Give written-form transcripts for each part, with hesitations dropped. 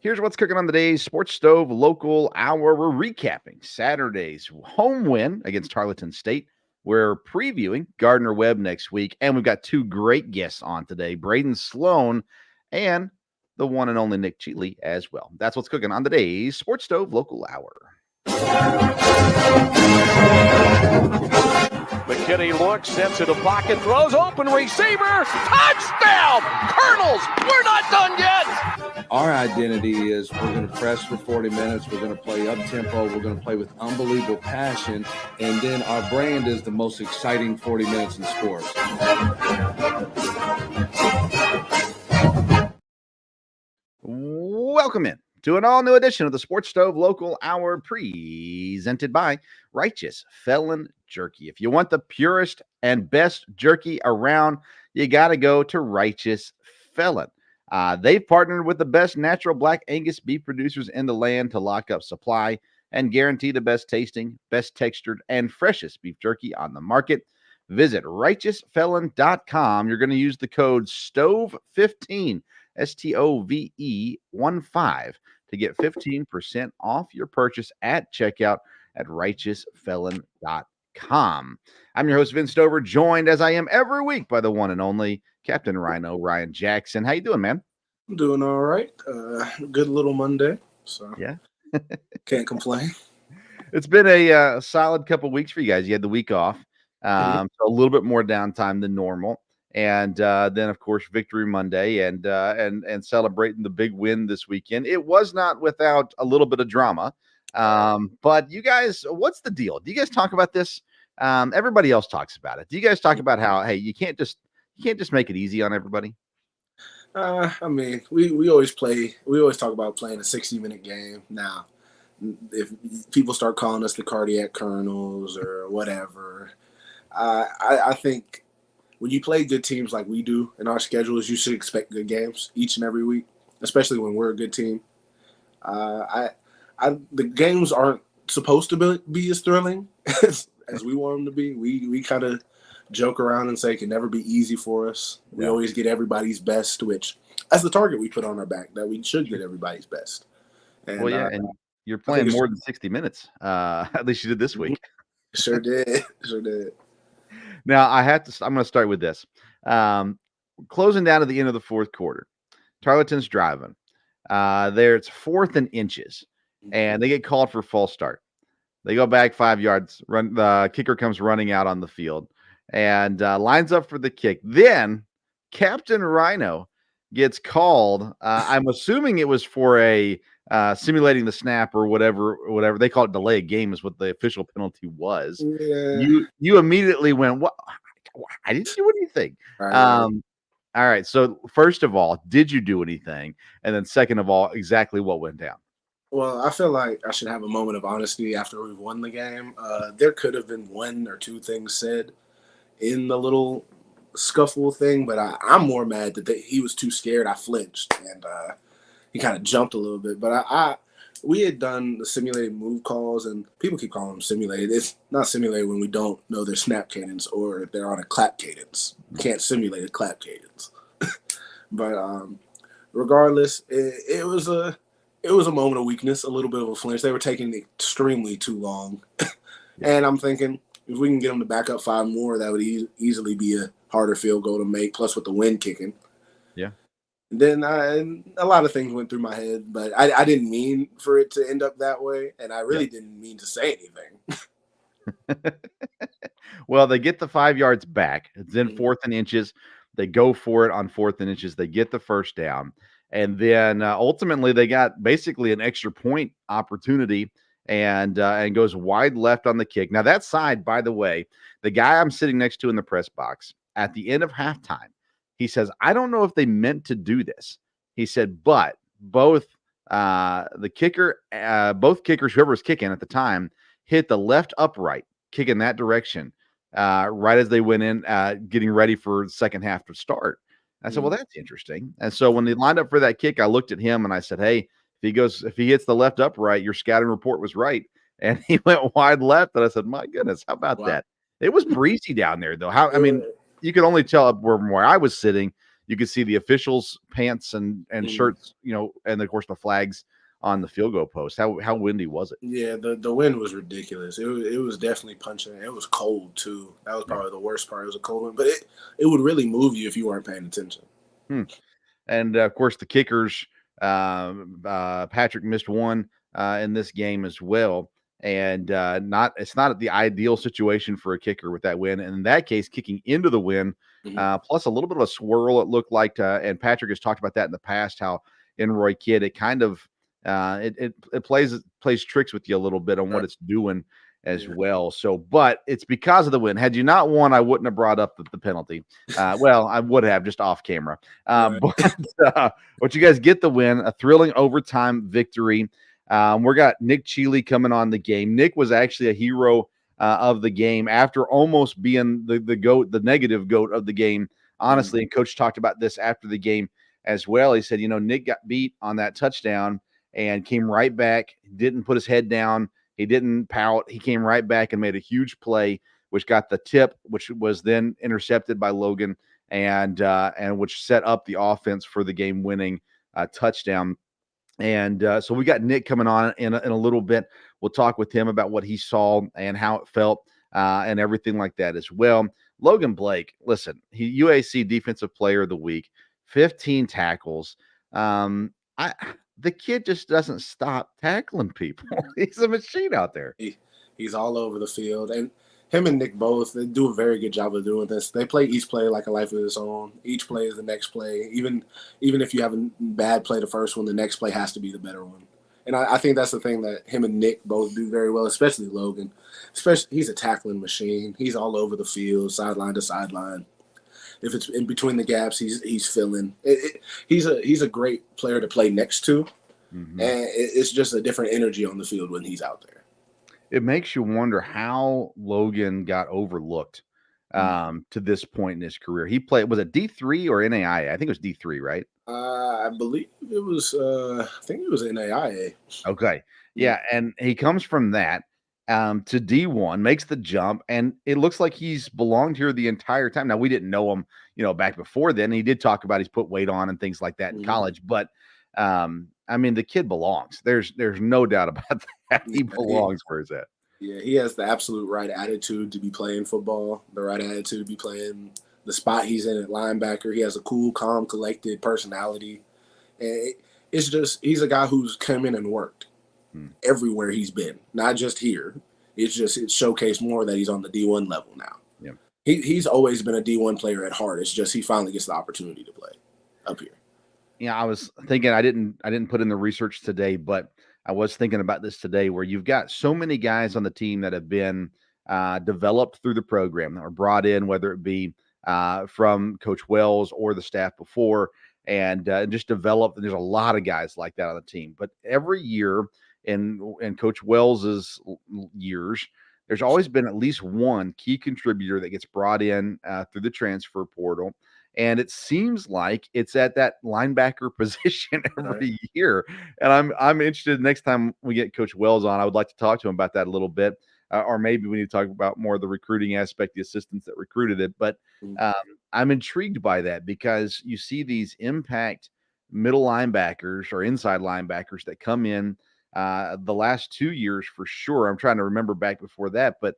Here's what's cooking on today's Sports Stove Local Hour. We're recapping Saturday's home win against Tarleton State. We're previewing Gardner-Webb next week, and we've got two great guests on today, Braden Sloan and the one and only Nick Cheatley as well. That's what's cooking on today's Sports Stove Local Hour. McKinney looks, steps into pocket, throws, open receiver, touchdown! Colonels, we're not done yet! Our identity is we're going to press for 40 minutes, we're going to play up-tempo, we're going to play with unbelievable passion, and then our brand is the most exciting 40 minutes in sports. Welcome in to an all-new edition of the Sports Stove Local Hour presented by Righteous Felon Jerky. If you want the purest and best jerky around, you got to go to Righteous Felon. They've partnered with the best natural black Angus beef producers in the land to lock up supply and guarantee the best tasting, best textured, and freshest beef jerky on the market. Visit righteousfelon.com. You're going to use the code STOVE15, STOVE15, to get 15% off your purchase at checkout at righteousfelon.com. I'm your host, Vince Stover, joined as I am every week by the one and only Captain Rhino, Ryan Jackson. How you doing, man? I'm doing all right. Good little Monday, so yeah, can't complain. It's been a solid couple weeks for you guys. You had the week off, so a little bit more downtime than normal, and then of course Victory Monday, and celebrating the big win this weekend. It was not without a little bit of drama, but you guys, what's the deal? Do you guys talk about this? Everybody else talks about it. Do you guys talk about how you can't just make it easy on everybody? I mean, we always talk about playing a 60-minute game. Now, if people start calling us the cardiac colonels or whatever, I think when you play good teams like we do in our schedules, you should expect good games each and every week, especially when we're a good team. The games aren't supposed to be as thrilling as we want them to be. We kind of joke around and say it can never be easy for us. We always get everybody's best, which that's the target we put on our back, that we should get everybody's best. And, and you're playing more than 60 minutes. At least you did this week. Sure did. Now I'm going to start with this. Closing down at the end of the fourth quarter, Tarleton's driving. It's 4th and inches, and they get called for false start. They go back 5 yards. The kicker comes running out on the field and lines up for the kick. Then Captain Rhino gets called. I'm assuming it was for a simulating the snap or whatever they call it. Delay a game is what the official penalty was. Yeah. You immediately went, what? I didn't do anything. All right. So first of all, did you do anything? And then second of all, exactly what went down? Well, I feel like I should have a moment of honesty after we've won the game. There could have been one or two things said in the little scuffle thing, but I'm more mad that he was too scared. I flinched and he kind of jumped a little bit. But we had done the simulated move calls, and people keep calling them simulated. It's not simulated when we don't know their snap cadence or if they're on a clap cadence. You can't simulate a clap cadence. But regardless, it was a moment of weakness, a little bit of a flinch. They were taking extremely too long, and I'm thinking, if we can get them to back up 5 more, that would easily be a harder field goal to make, plus with the wind kicking. Yeah. Then a lot of things went through my head, but I didn't mean for it to end up that way, and I really didn't mean to say anything. Well, they get the 5 yards back. It's in 4th and inches. They go for it on 4th and inches. They get the first down. And then ultimately they got basically an extra point opportunity and goes wide left on the kick. Now that side, by the way, the guy I'm sitting next to in the press box at the end of halftime, he says, I don't know if they meant to do this. He said, but both kickers, whoever was kicking at the time, hit the left upright, kick in that direction, right as they went in, getting ready for the second half to start. I said, well, that's interesting. And so when they lined up for that kick, I looked at him and I said, hey, if he hits the left upright, your scouting report was right. And he went wide left. And I said, my goodness, how about that? It was breezy down there, though. I mean, you could only tell from where I was sitting. you could see the officials' pants and Mhm. shirts, and of course the flags on the field goal post. How windy was it? Yeah, the wind was ridiculous. It was definitely punching. It was cold too. That was Yeah. probably the worst part. It was a cold one, but it would really move you if you weren't paying attention. Hmm. And of course, the kickers, Patrick missed one in this game as well. And it's not the ideal situation for a kicker with that win. And in that case, kicking into the win, Mhm. plus a little bit of a swirl, it looked like. And Patrick has talked about that in the past, how in Roy Kidd, it kind of it plays tricks with you a little bit on what Right. it's doing as Yeah. well. So, but it's because of the win. Had you not won, I wouldn't have brought up the penalty. Well, I would have just off camera. Right. But you guys get the win, a thrilling overtime victory. We got Nick Cheeley coming on the game. Nick was actually a hero of the game after almost being the goat, the negative goat of the game, honestly. And coach talked about this after the game as well. He said, Nick got beat on that touchdown and came right back, didn't put his head down. He didn't pout. He came right back and made a huge play, which got the tip, which was then intercepted by Logan, and which set up the offense for the game-winning touchdown. And so we got Nick coming on in a little bit. We'll talk with him about what he saw and how it felt and everything like that as well. Logan Blake, listen, he UAC Defensive Player of the Week, 15 tackles. I The kid just doesn't stop tackling people. He's a machine out there. He's all over the field, and him and Nick both, they do a very good job of doing this. They play each play like a life of its own. Each play is the next play. Even if you have a bad play the first one, the next play has to be the better one. And I think that's the thing that him and Nick both do very well, especially Logan. Especially, he's a tackling machine. He's all over the field, sideline to sideline. If it's in between the gaps, he's filling. He's a great player to play next to, Mhm. and it's just a different energy on the field when he's out there. It makes you wonder how Logan got overlooked to this point in his career. He played, was it D3 or NAIA? I think it was D3, right? I believe it was. I think it was NAIA. Okay. Mm. Yeah. And he comes from that to D1, makes the jump, and it looks like he's belonged here the entire time. Now, we didn't know him, back before then. He did talk about he's put weight on and things like that in Mhm. college, but I mean, the kid belongs. There's no doubt about that. He Yeah, he, belongs where he's at. yeah, he has the absolute right attitude to be playing football. The right attitude to be playing the spot he's in at linebacker. He has a cool, calm, collected personality, and it's just he's a guy who's come in and worked Hmm. everywhere he's been, not just here. It's showcased more that he's on the D1 level now. Yeah. He's always been a D1 player at heart. It's just he finally gets the opportunity to play up here. Yeah, I was thinking I didn't put in the research today, but I was thinking about this today where you've got so many guys on the team that have been developed through the program or brought in, whether it be from Coach Wells or the staff before, and just developed. And there's a lot of guys like that on the team. But every year in Coach Wells's years, there's always been at least one key contributor that gets brought in through the transfer portal. And it seems like it's at that linebacker position Right. every year. And I'm interested next time we get Coach Wells on. I would like to talk to him about that a little bit, or maybe we need to talk about more of the recruiting aspect, the assistants that recruited it. But Mm. um, I'm intrigued by that because you see these impact middle linebackers or inside linebackers that come in the last 2 years for sure. I'm trying to remember back before that, but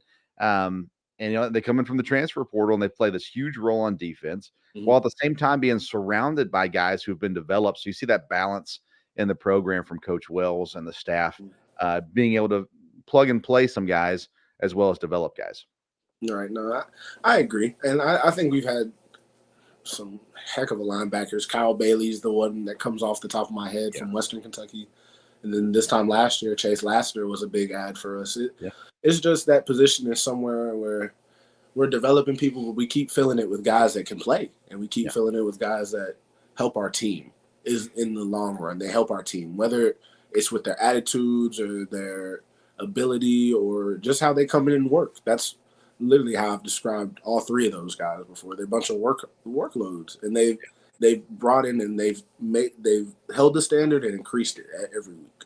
and they come in from the transfer portal and they play this huge role on defense while at the same time being surrounded by guys who've been developed. So you see that balance in the program from Coach Wells and the staff, being able to plug and play some guys as well as develop guys. Right. No, I agree. And I think we've had some heck of a linebackers. Kyle Bailey's the one that comes off the top of my head Yeah. from Western Kentucky. And then this time last year, Chase Lassiter was a big ad for us. Yeah. It's just that position is somewhere where we're developing people, but we keep filling it with guys that can play. And we keep filling it with guys that help our team is in the long run. They help our team, whether it's with their attitudes or their ability or just how they come in and work. That's literally how I've described all three of those guys before. They're a bunch of workloads, and they've brought in and they've held the standard and increased it every week.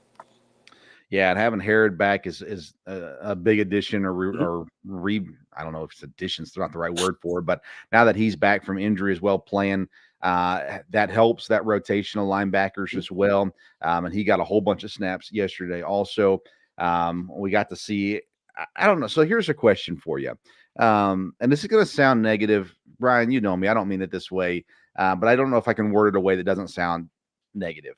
Yeah, and having Herod back is a big addition, Mhm. I don't know if it's addition's not the right word for it, but now that he's back from injury as well, playing, That helps that rotational linebackers as well. And he got a whole bunch of snaps yesterday. Also, we got to see. I don't know. So here's a question for you. And this is going to sound negative, Brian. You know me. I don't mean it this way, but I don't know if I can word it a way that doesn't sound negative.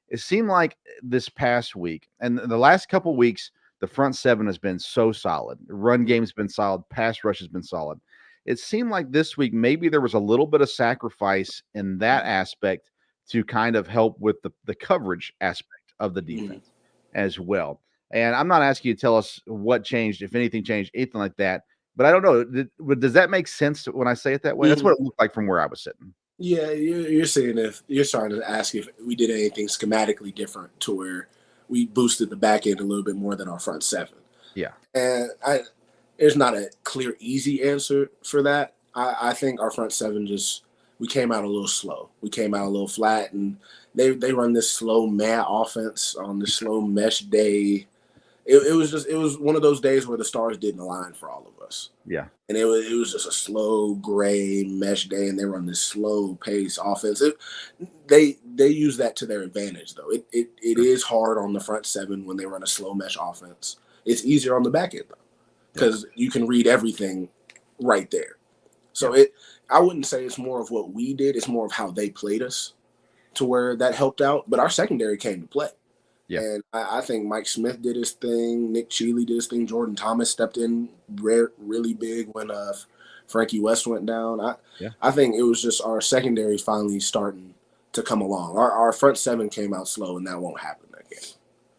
It seemed like this past week and the last couple weeks, the front seven has been so solid. The run game's been solid. Pass rush has been solid. It seemed like this week maybe there was a little bit of sacrifice in that aspect to kind of help with the coverage aspect of the defense as well. And I'm not asking you to tell us what changed, if anything changed, anything like that. But I don't know. Does that make sense when I say it that way? That's what it looked like from where I was sitting. Yeah, you're saying if you're trying to ask if we did anything schematically different to where we boosted the back end a little bit more than our front seven. Yeah. And there's not a clear, easy answer for that. I think our front seven we came out a little slow. We came out a little flat, and they run this slow mad offense on this slow mesh day. It was one of those days where the stars didn't align for all of us. Yeah. And it was just a slow gray mesh day, and they run this slow pace offense. They use that to their advantage, though. It is hard on the front seven when they run a slow mesh offense. It's easier on the back end, though, because you can read everything right there. So I wouldn't say it's more of what we did. It's more of how they played us to where that helped out. But our secondary came to play. Yeah. And I think Mike Smith did his thing. Nick Cheeley did his thing. Jordan Thomas stepped in really big when Frankie West went down. I think it was just our secondary finally starting to come along. Our front seven came out slow, and that won't happen again.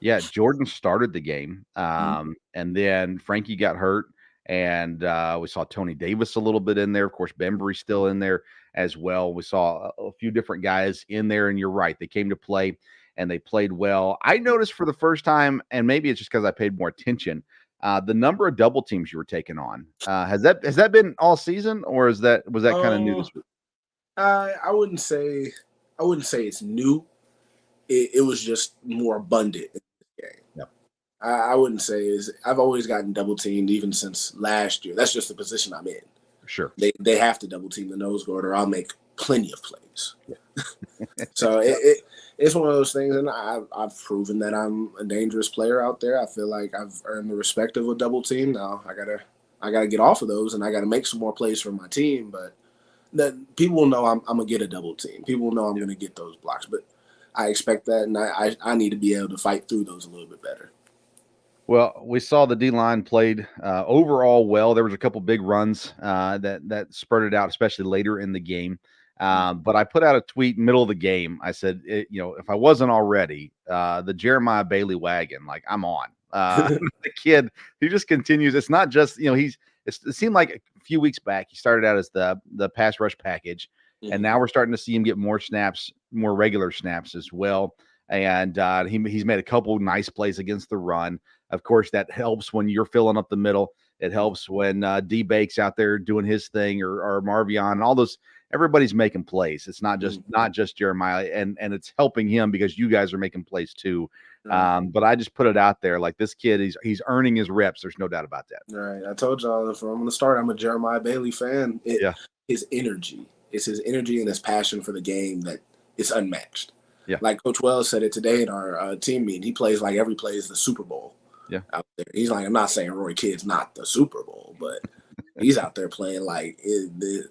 Yeah, Jordan started the game, and then Frankie got hurt, and we saw Tony Davis a little bit in there. Of course, Bembry's still in there as well. We saw a few different guys in there, and you're right. They came to play. And they played well. I noticed for the first time, and maybe it's just because I paid more attention, the number of double teams you were taking on. Has that been all season, or was that kind of new this week? I wouldn't say it's new. It was just more abundant in this game. Yep. I wouldn't say I've always gotten double teamed even since last year. That's just the position I'm in. Sure. They have to double team the nose guard, or I'll make plenty of plays. Yeah. So it's one of those things, and I've proven that I'm a dangerous player out there. I feel like I've earned the respect of a double team. Now I gotta get off of those, and I gotta make some more plays for my team. But that people will know I'm gonna get a double team. People will know I'm gonna get those blocks. But I expect that, and I need to be able to fight through those a little bit better. Well, we saw the D-line played overall well. There was a couple big runs that spurted out, especially later in the game. But I put out a tweet middle of the game. I said, if I wasn't already, the Jeremiah Bailey wagon, like I'm on. The kid, he just continues. It's not just, it seemed like a few weeks back, he started out as the pass rush package. And now we're starting to see him get more snaps, more regular snaps as well. And he's made a couple nice plays against the run. Of course, that helps when you're filling up the middle. It helps when D Bake's out there doing his thing, or Marvion, and all those. Everybody's making plays. It's not just Jeremiah, and it's helping him because you guys are making plays too. But I just put it out there, like this kid, he's earning his reps. There's no doubt about that. Right. I told y'all from the start, I'm a Jeremiah Bailey fan. His energy, it's his energy and his passion for the game that is unmatched. Yeah. Like Coach Wells said it today in our team meeting. He plays like every play is the Super Bowl. Yeah. Out there. He's like, I'm not saying Roy Kidd's not the Super Bowl, but he's out there playing like it.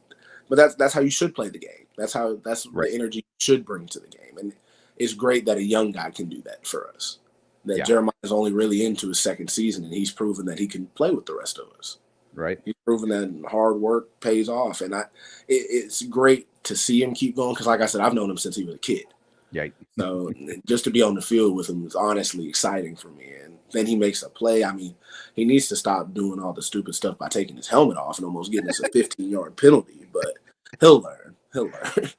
But that's how you should play the game. That's right. The energy you should bring to the game. And it's great that a young guy can do that for us. That Jeremiah is only really into his second season, and he's proven that he can play with the rest of us. Right. He's proven that hard work pays off. And it's great to see him keep going because, like I said, I've known him since he was a kid. Yeah. So just to be on the field with him is honestly exciting for me. And then he makes a play. I mean, he needs to stop doing all the stupid stuff by taking his helmet off and almost getting us a 15-yard penalty. But he'll learn.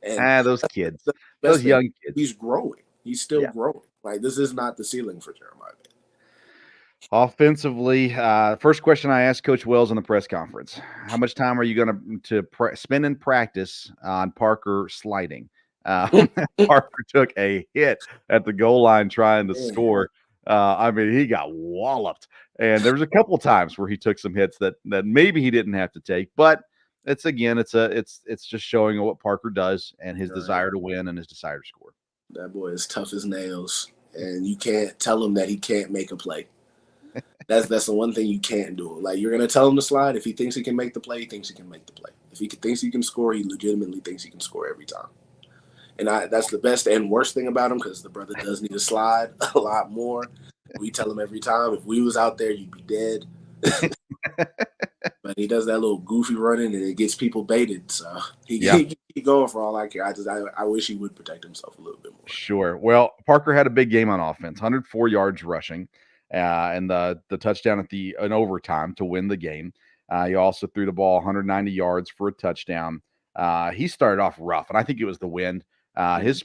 And those kids, those young kids. He's growing. He's still growing. Like, this is not the ceiling for Jeremiah. Offensively, first question I asked Coach Wells in the press conference: how much time are you going to spend in practice on Parker sliding? Parker took a hit at the goal line trying to score. I mean, he got walloped, and there was a couple times where he took some hits that maybe he didn't have to take, but It's again, it's just showing what Parker does and his Right. desire to win and his desire to score. That boy is tough as nails, and you can't tell him that he can't make a play. That's the one thing you can't do. Like, you're gonna tell him to slide. If he thinks he can make the play, he thinks he can make the play. If he thinks he can score, he legitimately thinks he can score every time. And that's the best and worst thing about him, because the brother does need to slide a lot more. We tell him every time, if we was out there, you'd be dead. But he does that little goofy running, and it gets people baited. So he keep going for all I care. I wish he would protect himself a little bit more. Sure. Well, Parker had a big game on offense, 104 yards rushing, and the touchdown in overtime to win the game. He also threw the ball 190 yards for a touchdown. He started off rough, and I think it was the wind. His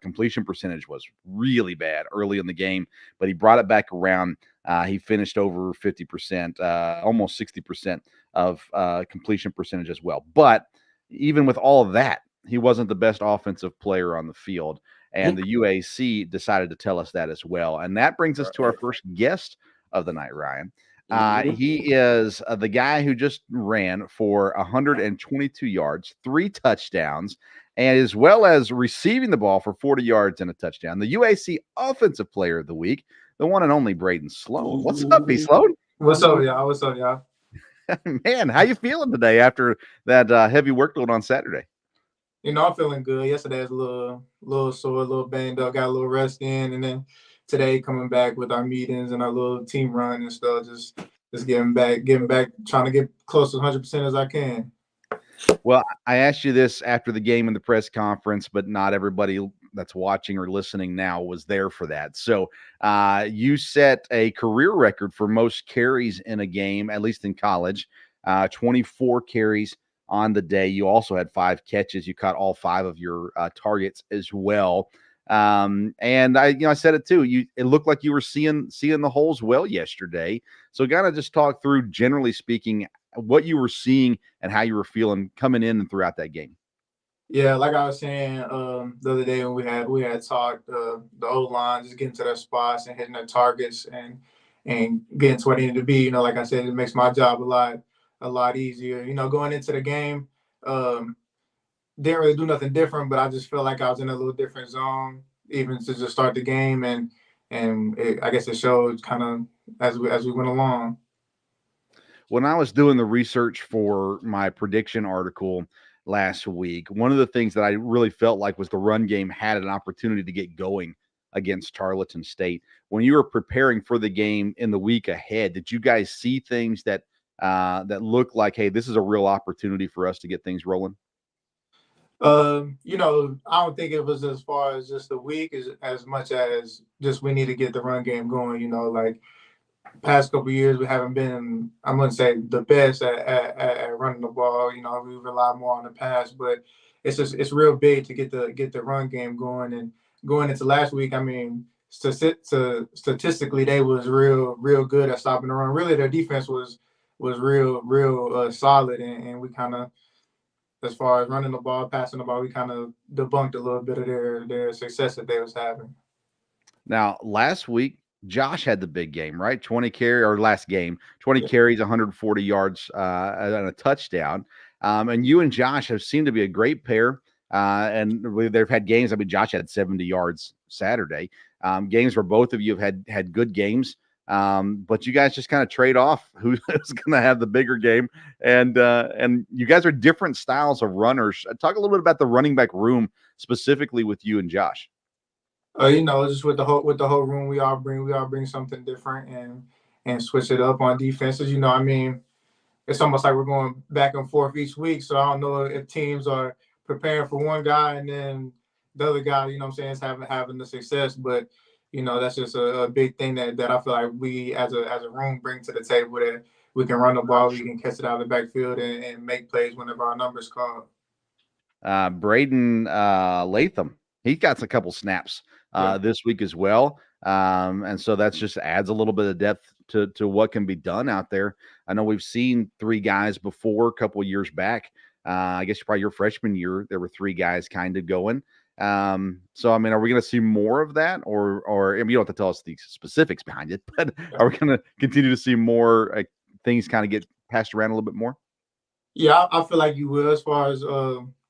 completion percentage was really bad early in the game, but he brought it back around. He finished over 50%, almost 60% of completion percentage as well. But even with all of that, he wasn't the best offensive player on the field. And the UAC decided to tell us that as well. And that brings us to our first guest of the night, Ryan. He is the guy who just ran for 122 yards, 3 touchdowns, and as well as receiving the ball for 40 yards and a touchdown. The UAC Offensive Player of the Week, the one and only Braden Sloan. What's up, B. Sloan? What's up, y'all? What's up, y'all? Man, how you feeling today after that heavy workload on Saturday? I'm feeling good. Yesterday was a little sore, a little banged up, got a little rest in, and then today coming back with our meetings and our little team run and stuff, just getting back, trying to get close to 100% as I can. Well, I asked you this after the game in the press conference, but not everybody that's watching or listening now was there for that. So you set a career record for most carries in a game, at least in college, 24 carries on the day. You also had 5 catches. You caught all 5 of your targets as well. And I said it too. It looked like you were seeing the holes well yesterday. So kind of just talk through, generally speaking, what you were seeing and how you were feeling coming in and throughout that game. Yeah, like I was saying the other day when we had talked, the O-line, just getting to their spots and hitting their targets and getting to what it needed to be. Like I said, it makes my job a lot easier. Going into the game, didn't really do nothing different, but I just felt like I was in a little different zone, even to just start the game, and I guess it showed kind of as we went along. When I was doing the research for my prediction article last week, one of the things that I really felt like was the run game had an opportunity to get going against Tarleton State. When you were preparing for the game in the week ahead, did you guys see things that looked like, hey, this is a real opportunity for us to get things rolling? I don't think it was as far as just the week as much as just we need to get the run game going. Like past couple of years, we haven't been, I wouldn't say the best at running the ball. We rely more on the pass, but it's real big to get the run game going. And going into last week, I mean, statistically, they was real good at stopping the run. Really, their defense was real solid, and we kind of, as far as running the ball, passing the ball, we kind of debunked a little bit of their success that they was having. Now, last week, Josh had the big game, right? 20 carries, 140 yards, and a touchdown. And you and Josh have seemed to be a great pair. And they've had games. I mean, Josh had 70 yards Saturday. Games where both of you have had good games. But you guys just kind of trade off who's going to have the bigger game. And you guys are different styles of runners. Talk a little bit about the running back room specifically with you and Josh. Just with the whole room, we all bring something different and switch it up on defenses. I mean, it's almost like we're going back and forth each week. So I don't know if teams are preparing for one guy and then the other guy, is having the success. But that's just a big thing that I feel like we as a room bring to the table, that we can run the ball, we can catch it out of the backfield and make plays whenever our numbers call. Braden Latham, he got a couple snaps this week as well. And so that's just adds a little bit of depth to what can be done out there. I know we've seen 3 guys before a couple of years back. I guess probably your freshman year, there were 3 guys kind of going. So, I mean, are we going to see more of that or I mean, you don't have to tell us the specifics behind it, but are we going to continue to see more things kind of get passed around a little bit more? Yeah, I feel like you will. As far as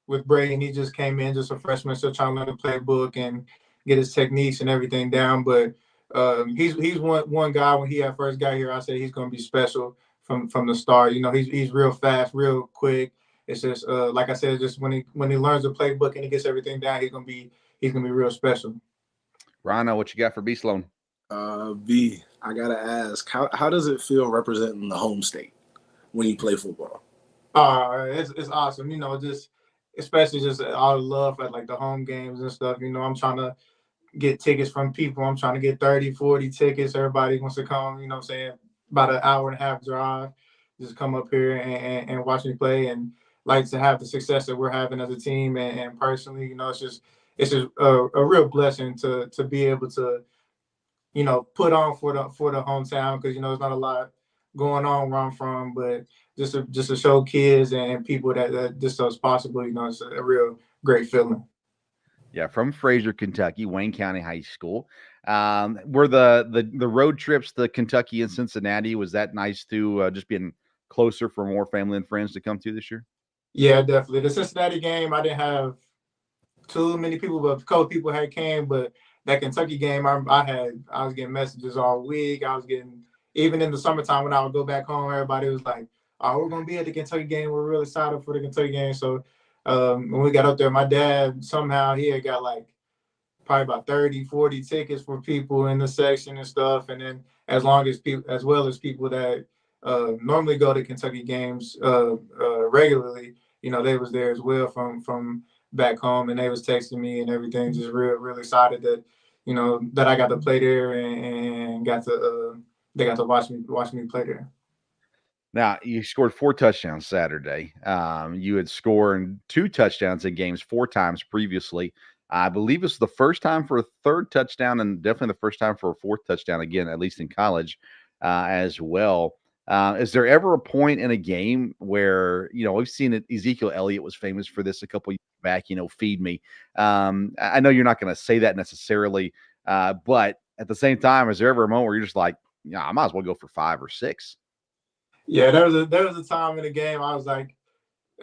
with Braden, he just came in just a freshman, still trying to learn the playbook and get his techniques and everything down. But he's one guy. When he had first got here, I said he's going to be special from the start. You know, he's real fast, real quick. It's just like I said, just when he learns the playbook and he gets everything down, he's gonna be real special. Rhino, what you got for B Sloan? B, I gotta ask, how does it feel representing the home state when you play football? It's awesome. You know, just especially just all the love at like the home games and stuff. You know, I'm trying to get tickets from people. I'm trying to get 30, 40 tickets. Everybody wants to come, you know what I'm saying, about an hour and a half drive. Just come up here and watch me play, and like to have the success that we're having as a team and personally, you know, it's just a real blessing to be able to, you know, put on for the hometown, because you know there's not a lot going on where I'm from, but just to show kids and people that this stuff's possible, you know, it's a real great feeling. Yeah, from Fraser, Kentucky, Wayne County High School. Were the road trips to Kentucky and Cincinnati, was that nice to just being closer for more family and friends to come to this year? Yeah, definitely. The Cincinnati game, I didn't have too many people, but a couple people had came. But that Kentucky game, I was getting messages all week. I was getting, even in the summertime when I would go back home, everybody was like, "Oh, we're gonna be at the Kentucky game. We're really excited for the Kentucky game." So when we got up there, my dad somehow he had got like probably about 30, 40 tickets for people in the section and stuff. And then as well as people that normally go to Kentucky games regularly, you know, they was there as well from back home, and they was texting me and everything, just real excited that, you know, that I got to play there and got to they got to watch me play there. Now, you scored 4 touchdowns Saturday. You had scored 2 touchdowns in games 4 times previously. I believe it's the first time for a 3rd touchdown, and definitely the first time for a 4th touchdown again, at least in college, as well. Is there ever a point in a game where, you know, we've seen it, Ezekiel Elliott was famous for this a couple years back, you know, "Feed me." I know you're not gonna say that necessarily, but at the same time, is there ever a moment where you're just like, "Yeah, I might as well go for 5 or 6?" Yeah, there was a time in the game I was like,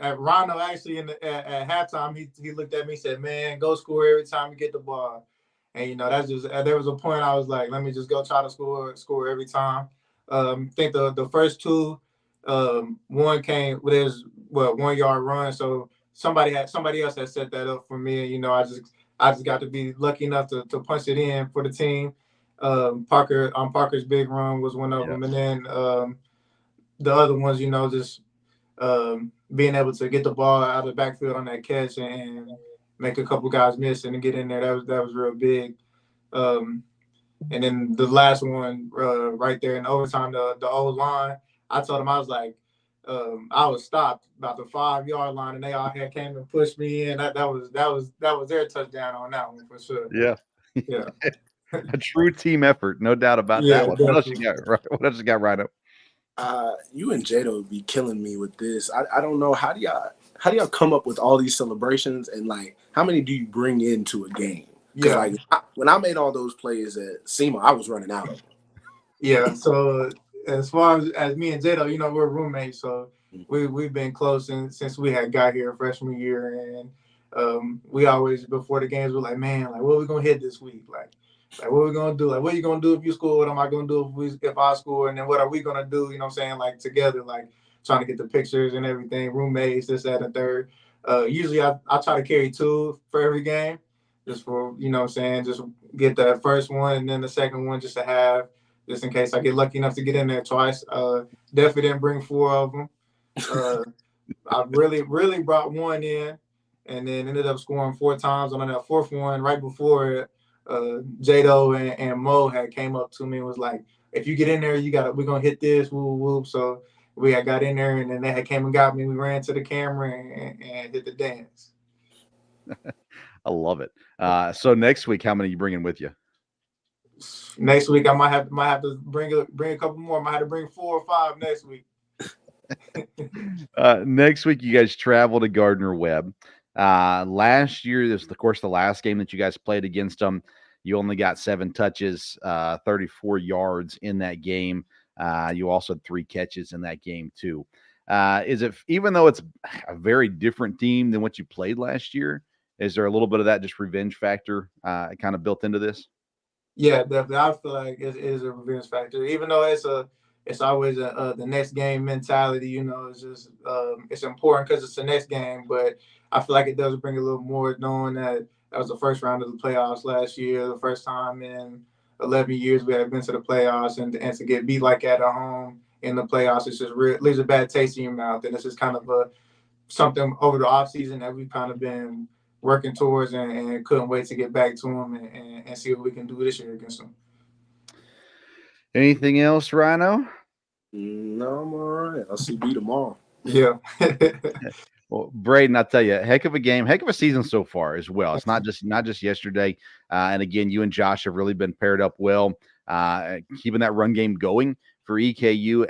at Rondo actually at halftime, he looked at me and said, "Man, go score every time you get the ball." And you know, that's just there was a point I was like, "Let me just go try to score every time." I think the first two, one came with his 1 yard run, so somebody else had set that up for me, and you know, I just got to be lucky enough to punch it in for the team. Parker's big run was one of Yeah. them, and then the other ones, you know, just being able to get the ball out of the backfield on that catch and make a couple guys miss and get in there, that was real big. And then the last one right there in overtime, the old line, I told him, I was like, I was stopped about the 5 yard line, and they all had came and pushed me in. That was their touchdown on that one for sure. Yeah. Yeah, A true team effort, no doubt about yeah, that one. What else you definitely. got? Right? What else you got, Rhino? You and Jada would be killing me with this. I don't know, how do y'all come up with all these celebrations, and like how many do you bring into a game? Because Yeah, like when I made all those plays at SEMA, I was running out of them. yeah. So as far as me and Jado, you know, we're roommates, so we've been close since we had got here freshman year, and we always before the games we're like, man, like what are we gonna hit this week, like what are we gonna do, like what are you gonna do if you score, what am I gonna do if I score, and then what are we gonna do, you know what I'm saying, like together, like trying to get the pictures and everything, roommates, this, that, and third. Usually I try to carry 2 for every game, just for, you know what I'm saying, just get that first one and then the second one just to have, just in case I get lucky enough to get in there twice. Definitely didn't bring 4 of them. I really brought one in, and then ended up scoring 4 times. And on that 4th one, right before it, Jado and Mo had came up to me and was like, "If you get in there, we're gonna hit this, woo woo." So we had got in there, and then they had came and got me. We ran to the camera and hit the dance. I love it. So next week, how many are you bringing with you? Next week, I might have to bring a couple more. I might have to bring 4 or 5 next week. Next week, you guys travel to Gardner-Webb. Last year, this was, of course, the last game that you guys played against them. You only got 7 touches, 34 yards in that game. You also had 3 catches in that game, too. Is it, even though it's a very different team than what you played last year, is there a little bit of that just revenge factor kind of built into this? Yeah, definitely. I feel like it is a revenge factor, even though it's always the next game mentality. You know, it's just it's important because it's the next game. But I feel like it does bring a little more, knowing that that was the first round of the playoffs last year, the first time in 11 years we had been to the playoffs, and to get beat like that at home in the playoffs, it's just leaves a bad taste in your mouth, and it's just kind of something over the offseason that we've kind of been working towards, and couldn't wait to get back to them and see what we can do this year against them. Anything else, Rhino? No, I'm all right. I'll see B tomorrow. Yeah. Well, Braden, I'll tell you, heck of a game, heck of a season so far as well. It's not just yesterday. And again, you and Josh have really been paired up well, keeping that run game going for EKU.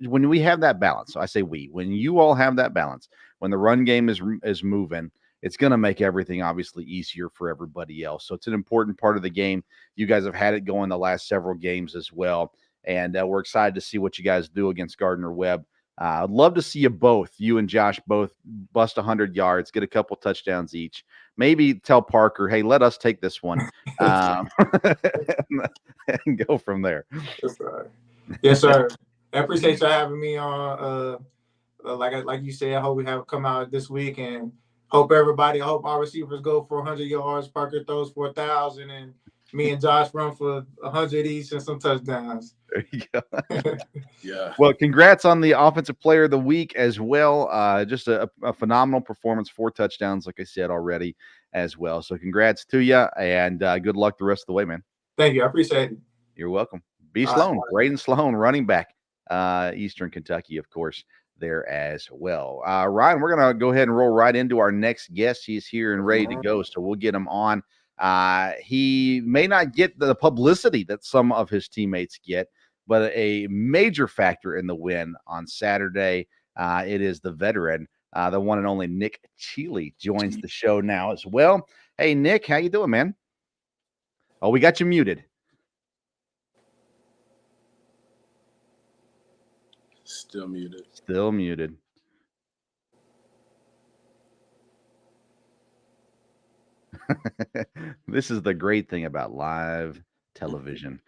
When we have that balance, so I say when you all have that balance, when the run game is moving, it's going to make everything obviously easier for everybody else. So it's an important part of the game. You guys have had it going the last several games as well. And we're excited to see what you guys do against Gardner-Webb. I'd love to see you and Josh both bust 100 yards, get a couple touchdowns each. Maybe tell Parker, hey, let us take this one, and go from there. Yes, sir. I appreciate you having me on. Like you said, I hope we have come out this week, and I hope our receivers go for 100 yards. Parker throws for 1,000, and me and Josh run for 100 each and some touchdowns. There you go. Yeah. Well, congrats on the offensive player of the week as well. Just a phenomenal performance, 4 touchdowns, like I said already, as well. So congrats to you, and good luck the rest of the way, man. Thank you. I appreciate it. You're welcome. B. Sloan, Braden Sloan, running back, Eastern Kentucky, of course, there as well. Ryan, we're going to go ahead and roll right into our next guest. He's here and ready to go, so we'll get him on. He may not get the publicity that some of his teammates get, but a major factor in the win on Saturday. It is the veteran, the one and only Nick Cheely joins the show now as well. Hey, Nick, how you doing, man? Oh, we got you muted. Still muted. Still muted. This is the great thing about live television.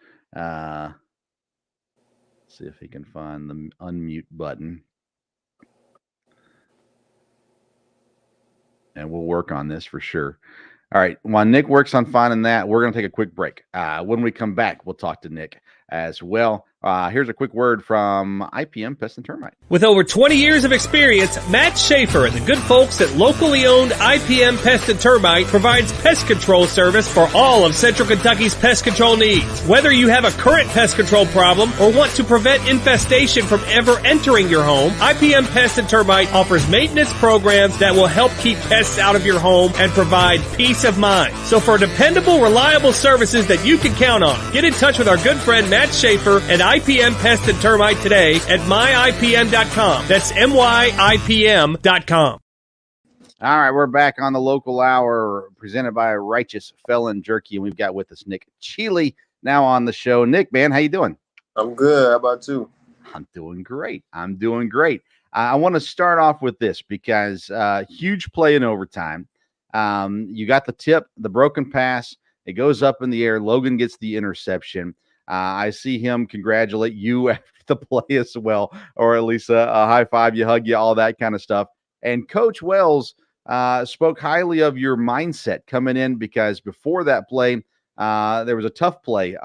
See if he can find the unmute button. And we'll work on this for sure. All right. While Nick works on finding that, we're going to take a quick break. When we come back, we'll talk to Nick as well. Here's a quick word from IPM Pest and Termite. With over 20 years of experience, Matt Schaefer and the good folks at locally owned IPM Pest and Termite provides pest control service for all of Central Kentucky's pest control needs. Whether you have a current pest control problem or want to prevent infestation from ever entering your home, IPM Pest and Termite offers maintenance programs that will help keep pests out of your home and provide peace of mind. So for dependable, reliable services that you can count on, get in touch with our good friend Matt Schaefer and IPM Pest and Termite today at myipm.com. That's myipm.com. All right, we're back on the local hour presented by Righteous Felon Jerky, and we've got with us Nick Cheely now on the show. Nick, man, how you doing? I'm good. How about you? I'm doing great. I want to start off with this because huge play in overtime. You got the tip, the broken pass. It goes up in the air. Logan gets the interception. I see him congratulate you after the play as well, or at least a high five, you hug you, all that kind of stuff. And Coach Wells spoke highly of your mindset coming in, because before that play, there was a tough play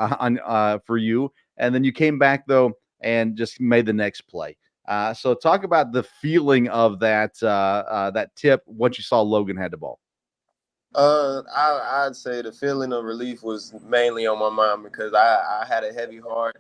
for you, and then you came back though and just made the next play. So talk about the feeling of that tip once you saw Logan had the ball. I'd say the feeling of relief was mainly on my mind, because I had a heavy heart,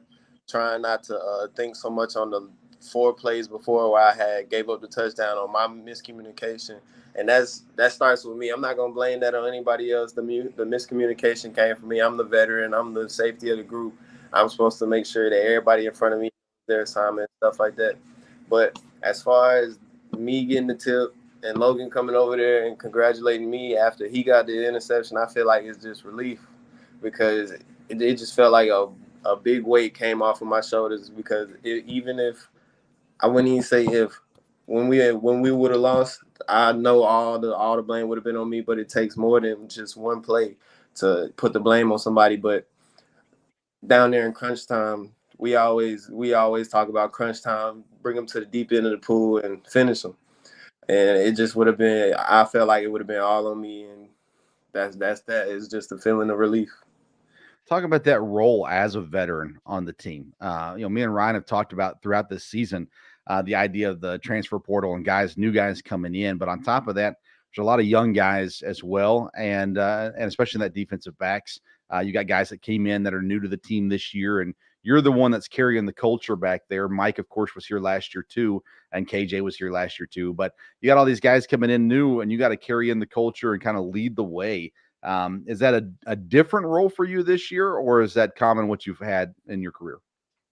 trying not to think so much on the 4 plays before where I had gave up the touchdown on my miscommunication, and that starts with me. I'm not gonna blame that on anybody else. The miscommunication came from me. I'm the veteran. I'm the safety of the group. I'm supposed to make sure that everybody in front of me their assignment, stuff like that. But as far as me getting the tip and Logan coming over there and congratulating me after he got the interception, I feel like it's just relief, because it just felt like a big weight came off of my shoulders, because even if I wouldn't even say if. When we would have lost, I know all the blame would have been on me. But it takes more than just one play to put the blame on somebody. But down there in crunch time, we always talk about crunch time, bring them to the deep end of the pool and finish them. And it just would have been. I felt like it would have been all on me, and that's that. It's just a feeling of relief. Talk about that role as a veteran on the team. Me and Ryan have talked about throughout this season the idea of the transfer portal and new guys coming in. But on top of that, there's a lot of young guys as well, and especially in that defensive backs. You got guys that came in that are new to the team this year, and you're the one that's carrying the culture back there. Mike, of course, was here last year too, and KJ was here last year too. But you got all these guys coming in new, and you got to carry in the culture and kind of lead the way. Is that a different role for you this year, or is that common what you've had in your career?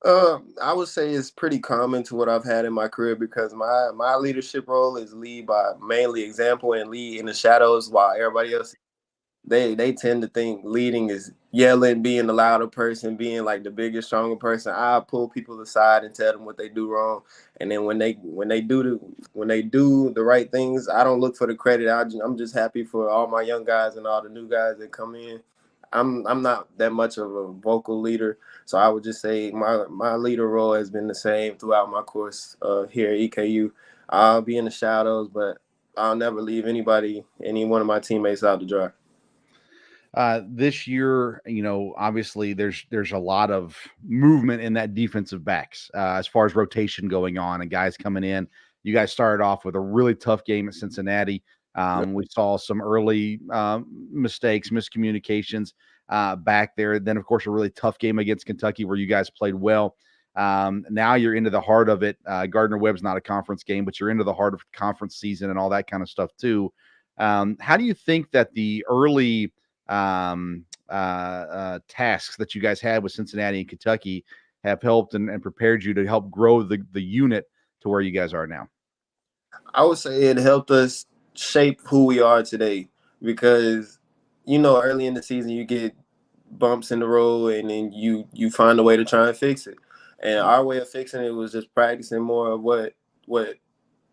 I would say it's pretty common to what I've had in my career because my leadership role is lead by mainly example and lead in the shadows while everybody else they tend to think leading is yelling, being the louder person, being like the bigger, stronger person. I pull people aside and tell them what they do wrong, and then when they do the right things, I don't look for the credit. I'm just happy for all my young guys and all the new guys that come in. I'm not that much of a vocal leader, so I would just say my leader role has been the same throughout my course here at EKU. I'll be in the shadows, but I'll never leave any one of my teammates out to dry. This year, obviously there's a lot of movement in that defensive backs as far as rotation going on and guys coming in. You guys started off with a really tough game at Cincinnati. We saw some early mistakes, miscommunications back there. Then, of course, a really tough game against Kentucky where you guys played well. Now you're into the heart of it. Gardner-Webb's not a conference game, but you're into the heart of conference season and all that kind of stuff too. How do you think that the early tasks that you guys had with Cincinnati and Kentucky have helped and prepared you to help grow the unit to where you guys are now? I would say it helped us shape who we are today because, early in the season you get bumps in the road and then you find a way to try and fix it. And our way of fixing it was just practicing more of what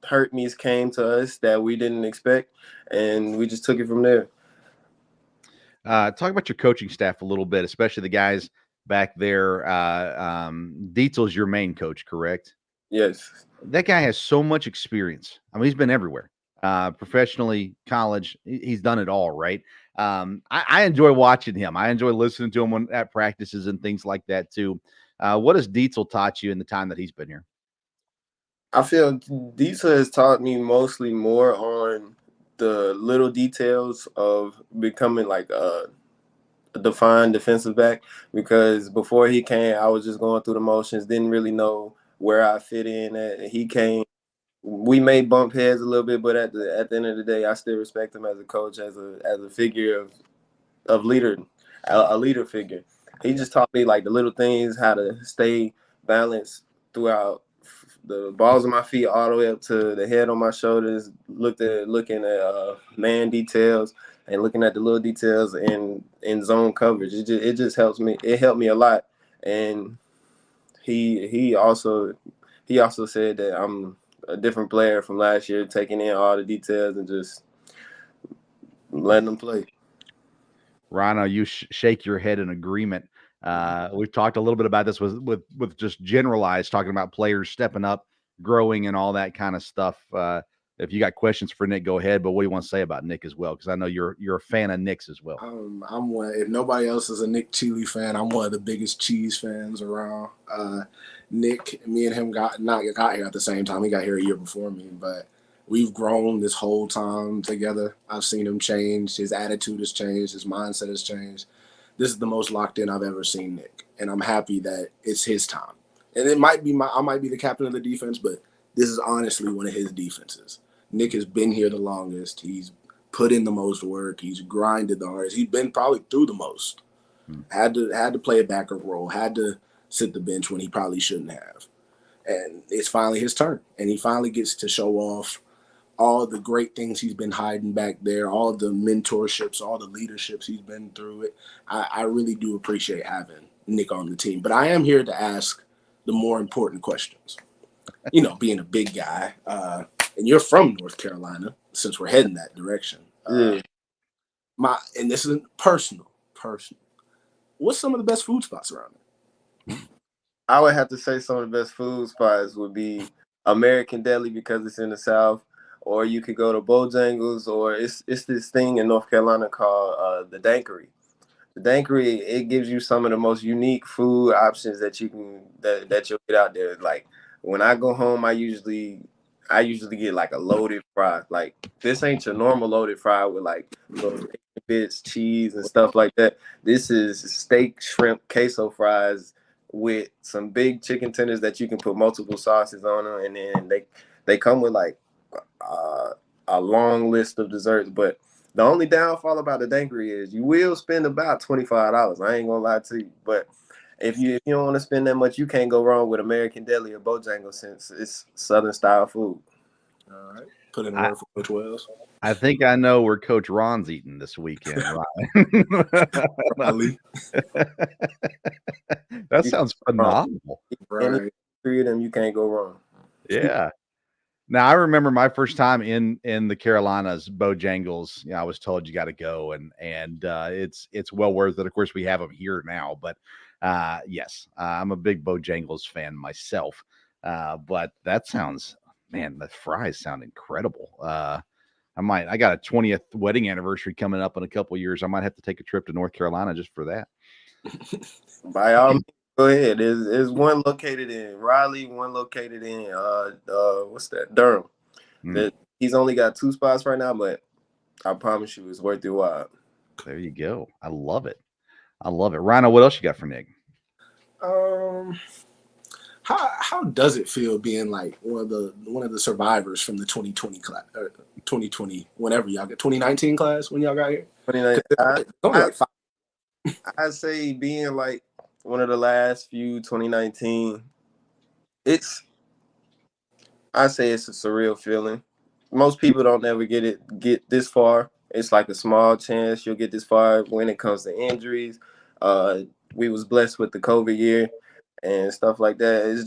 hurt me's came to us that we didn't expect, and we just took it from there. Talk about your coaching staff a little bit, especially the guys back there. Dietzel's your main coach, correct? Yes. That guy has so much experience. I mean, he's been everywhere, professionally, college. He's done it all, right? I enjoy watching him. I enjoy listening to him at practices and things like that too. What has Dietzel taught you in the time that he's been here? I feel Dietzel has taught me mostly more on the little details of becoming like a defined defensive back, because before he came, I was just going through the motions, didn't really know where I fit in at. He came, we may bump heads a little bit, but at the end of the day, I still respect him as a coach, as a figure of leader, a leader figure. He just taught me like the little things, how to stay balanced throughout the balls of my feet all the way up to the head on my shoulders, looking at man details and looking at the little details in zone coverage. It just helps me. It helped me a lot. And he also said that I'm a different player from last year, taking in all the details and just letting them play. Rhino, you shake your head in agreement. We've talked a little bit about this with just generalized, talking about players stepping up, growing, and all that kind of stuff. If you got questions for Nick, go ahead. But what do you want to say about Nick as well? Because I know you're a fan of Nick's as well. I'm one. If nobody else is a Nick Cheely fan, I'm one of the biggest cheese fans around. Nick, me and him got here at the same time. He got here a year before me, but we've grown this whole time together. I've seen him change. His attitude has changed. His mindset has changed. This is the most locked in I've ever seen Nick, and I'm happy that it's his time. And it might be I might be the captain of the defense, but this is honestly one of his defenses. Nick has been here the longest. He's put in the most work. He's grinded the hardest. He's been probably through the most. Had to play a backup role. Had to sit the bench when he probably shouldn't have. And it's finally his turn, and he finally gets to show off all the great things he's been hiding back there, all the mentorships, all the leaderships he's been through it. I really do appreciate having Nick on the team. But I am here to ask the more important questions. being a big guy, and you're from North Carolina, since we're heading that direction. Yeah. And this isn't personal. What's some of the best food spots around there? I would have to say some of the best food spots would be American Deli because it's in the South, or you could go to Bojangles, or it's this thing in North Carolina called the Dankery. The Dankery, it gives you some of the most unique food options that you'll get out there. Like when I go home, I usually get like a loaded fry. Like this ain't your normal loaded fry with like little bits, cheese, and stuff like that. This is steak, shrimp, queso fries with some big chicken tenders that you can put multiple sauces on them, and then they come with like a long list of desserts. But the only downfall about the Dankery is you will spend about $25. I ain't gonna lie to you, but if you don't want to spend that much, you can't go wrong with American Deli or Bojangles since it's Southern style food. All right, put in a word for Coach Wells. I think I know where Coach Ron's eating this weekend, Ryan. Ali. That sounds phenomenal. Any Right. three of them, you can't go wrong. Yeah. Now I remember my first time in the Carolinas, Bojangles. I was told you got to go, and it's well worth it. Of course, we have them here now, but yes, I'm a big Bojangles fan myself. But that sounds, man, the fries sound incredible. I got a 20th wedding anniversary coming up in a couple years. I might have to take a trip to North Carolina just for that. By all means, go ahead. There's one located in Raleigh, one located in what's that? Durham. He's only got 2 spots right now, but I promise you it's worth your while. There you go. I love it. Rhino, what else you got for Nick? How does it feel being like one of the survivors from the 2020 class, or 2020, whenever y'all got 2019 class when y'all got here? 2019. I'd say being like one of the last few 2019, I'd say it's a surreal feeling. Most people don't ever get this far. It's like a small chance you'll get this far when it comes to injuries. We was blessed with the COVID year and stuff like that. It's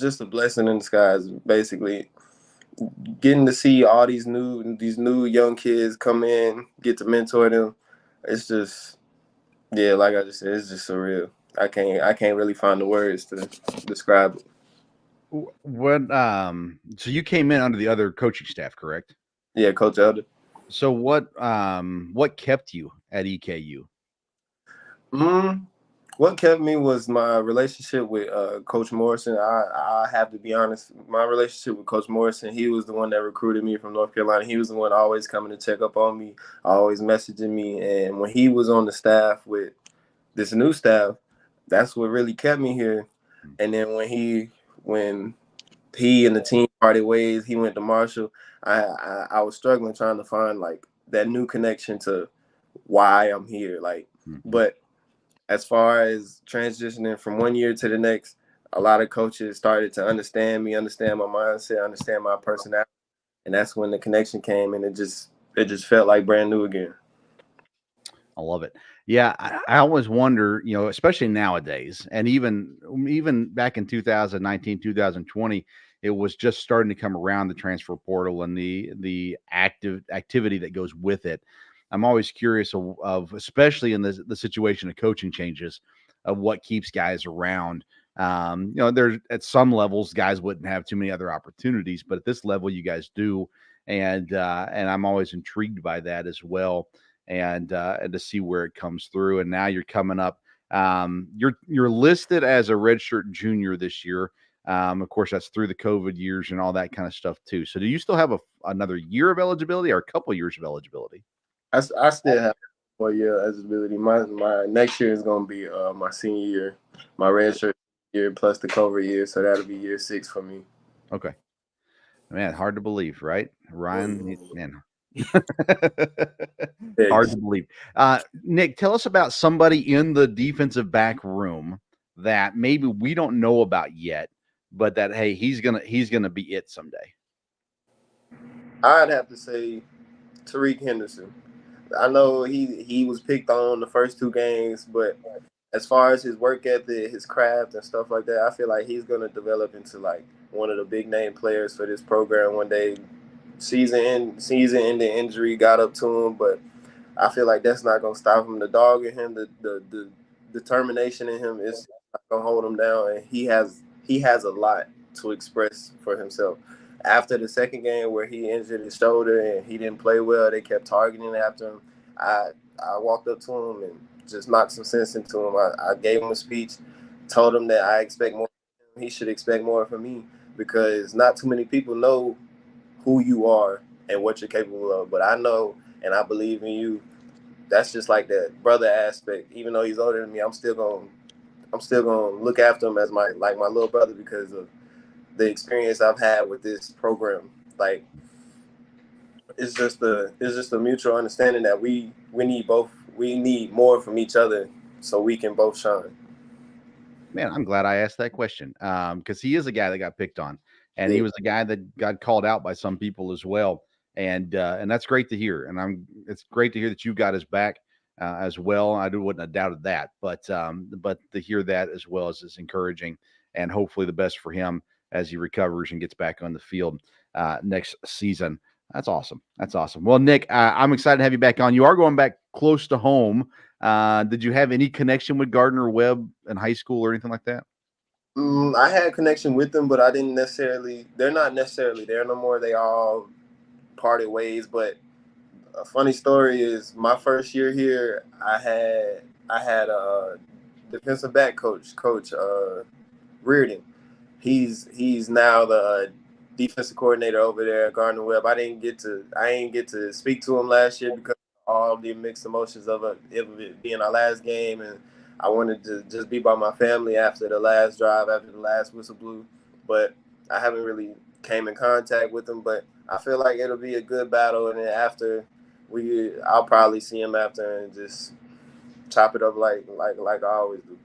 just a blessing in disguise, basically. Getting to see all these new young kids come in, get to mentor them. It's just, yeah, like I just said, it's just surreal. I can't really find the words to describe it. When so you came in under the other coaching staff, correct? Yeah, Coach Elder. So what kept you at EKU? What kept me was my relationship with Coach Morrison. I have to be honest. My relationship with Coach Morrison, he was the one that recruited me from North Carolina. He was the one always coming to check up on me, always messaging me. And when he was on the staff with this new staff, that's what really kept me here. And then when he and the team parted ways, he went to Marshall. I was struggling trying to find like that new connection to why I'm here. But as far as transitioning from one year to the next, a lot of coaches started to understand me, understand my mindset, understand my personality, and that's when the connection came, and it just felt like brand new again. I love it. Yeah, I always wonder, especially nowadays, and even back in 2019, 2020, it was just starting to come around, the transfer portal and the activity that goes with it. I'm always curious of especially in the situation of coaching changes, of what keeps guys around. There's at some levels, guys wouldn't have too many other opportunities, but at this level, you guys do, and I'm always intrigued by that as well, and to see where it comes through. And now you're coming up. You're listed as a redshirt junior this year. Of course, that's through the COVID years and all that kind of stuff too. So, do you still have another year of eligibility or a couple years of eligibility? I still have 4 year eligibility. My next year is going to be my senior year, my redshirt year plus the COVID year, so that'll be year 6 for me. Okay, man, hard to believe, right, Ryan? Man, hard to believe. Nick, tell us about somebody in the defensive back room that maybe we don't know about yet, but that hey, he's gonna be it someday. I'd have to say Tariq Henderson. I know he was picked on the first 2 games, but as far as his work ethic, his craft and stuff like that, I feel like he's gonna develop into like one of the big name players for this program one day. Season-ending injury got up to him, but I feel like that's not gonna stop him. The dog in him, the determination in him is not gonna hold him down, and he has a lot to express for himself. After the second game where he injured his shoulder and he didn't play well, they kept targeting after him. I walked up to him and just knocked some sense into him. I gave him a speech, told him that I expect more from him. He should expect more from me because not too many people know who you are and what you're capable of. But I know and I believe in you. That's just like that brother aspect. Even though he's older than me, I'm still gonna look after him as my little brother because of the experience I've had with this program. Like it's just a mutual understanding that we need more from each other so we can both shine. Man, I'm glad I asked that question because he is a guy that got picked on, and he was a guy that got called out by some people as well, and that's great to hear. And it's great to hear that you got his back as well. I wouldn't have doubted that, but to hear that as well is encouraging, and hopefully the best for him as he recovers and gets back on the field next season. That's awesome. That's awesome. Well, Nick, I'm excited to have you back on. You are going back close to home. Did you have any connection with Gardner-Webb in high school or anything like that? I had connection with them, but I didn't necessarily. They're not necessarily there no more. They all parted ways. But a funny story is my first year here, I had a defensive back coach, Reardon. He's now the defensive coordinator over there at Gardner-Webb. I didn't get to speak to him last year because of all the mixed emotions of it being our last game, and I wanted to just be by my family after the last drive, after the last whistle blew. But I haven't really came in contact with him. But I feel like it'll be a good battle, and then after I'll probably see him after and just chop it up like I always do.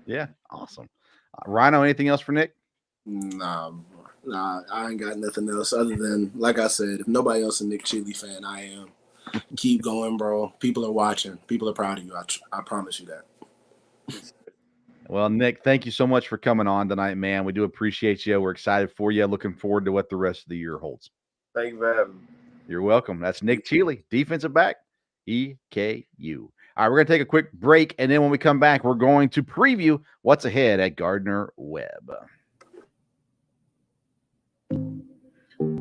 Yeah, awesome. Rhino, anything else for Nick? Nah, I ain't got nothing else other than, like I said, if nobody else a Nick Chili fan, I am. Keep going, bro. People are watching. People are proud of you. I promise you that. Well, Nick, thank you so much for coming on tonight, man. We do appreciate you. We're excited for you. Looking forward to what the rest of the year holds. Thank you for having me. You're welcome. That's Nick Chili, defensive back, EKU. All right, we're going to take a quick break, and then when we come back, we're going to preview what's ahead at Gardner-Webb.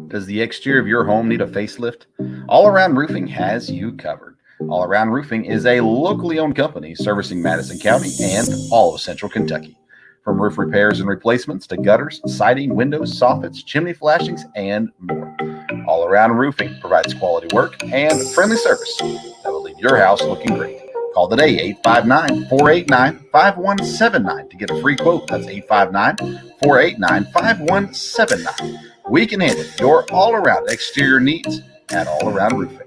Does the exterior of your home need a facelift? All Around Roofing has you covered. All Around Roofing is a locally owned company servicing Madison County and all of Central Kentucky. From roof repairs and replacements to gutters, siding, windows, soffits, chimney flashings, and more. All Around Roofing provides quality work and friendly service that will leave your house looking great. Call today, 859-489-5179 to get a free quote. That's 859-489-5179. We can handle your all-around exterior needs at All Around Roofing.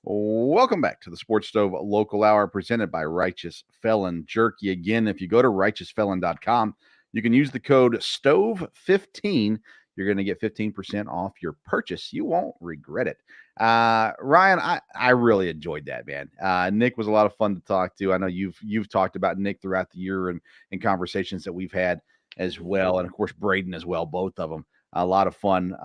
Welcome back to the Sports Stove Local Hour presented by Righteous Felon Jerky. Again, if you go to righteousfelon.com, you can use the code STOVE15. You're going to get 15% off your purchase. You won't regret it. Ryan, I really enjoyed that, man. Nick was a lot of fun to talk to. I know you've talked about Nick throughout the year and conversations that we've had as well. And of course, Braden as well, both of them. A lot of fun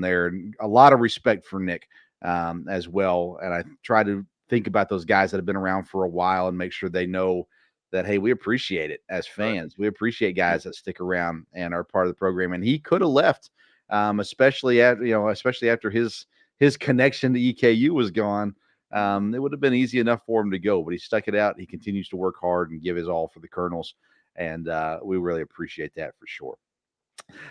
there, and a lot of respect for Nick as well. And I try to think about those guys that have been around for a while and make sure they know that, hey, we appreciate it as fans. We appreciate guys that stick around and are part of the program. And he could have left, especially after his connection to EKU was gone. It would have been easy enough for him to go, but he stuck it out. He continues to work hard and give his all for the Colonels. And we really appreciate that for sure.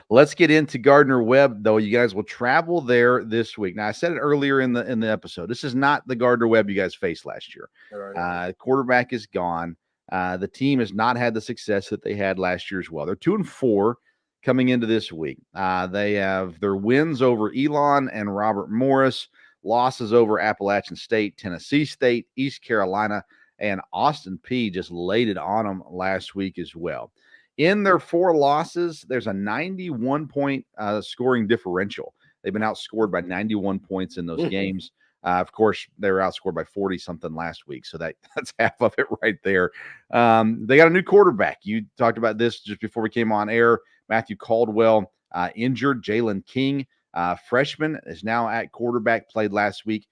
Let's get into Gardner-Webb, though. You guys will travel there this week. Now, I said it earlier in the episode. This is not the Gardner-Webb you guys faced last year. Right. Quarterback is gone. The team has not had the success that they had last year as well. They're 2-4 coming into this week. They have their wins over Elon and Robert Morris, losses over Appalachian State, Tennessee State, East Carolina, and Austin Peay just laid it on them last week as well. In their 4 losses, there's a 91-point scoring differential. They've been outscored by 91 points in those games. Of course, they were outscored by 40 something last week, so that's half of it right there. They got a new quarterback. You talked about this just before we came on air. Matthew Caldwell injured. Jalen King, freshman, is now at quarterback. Played last week.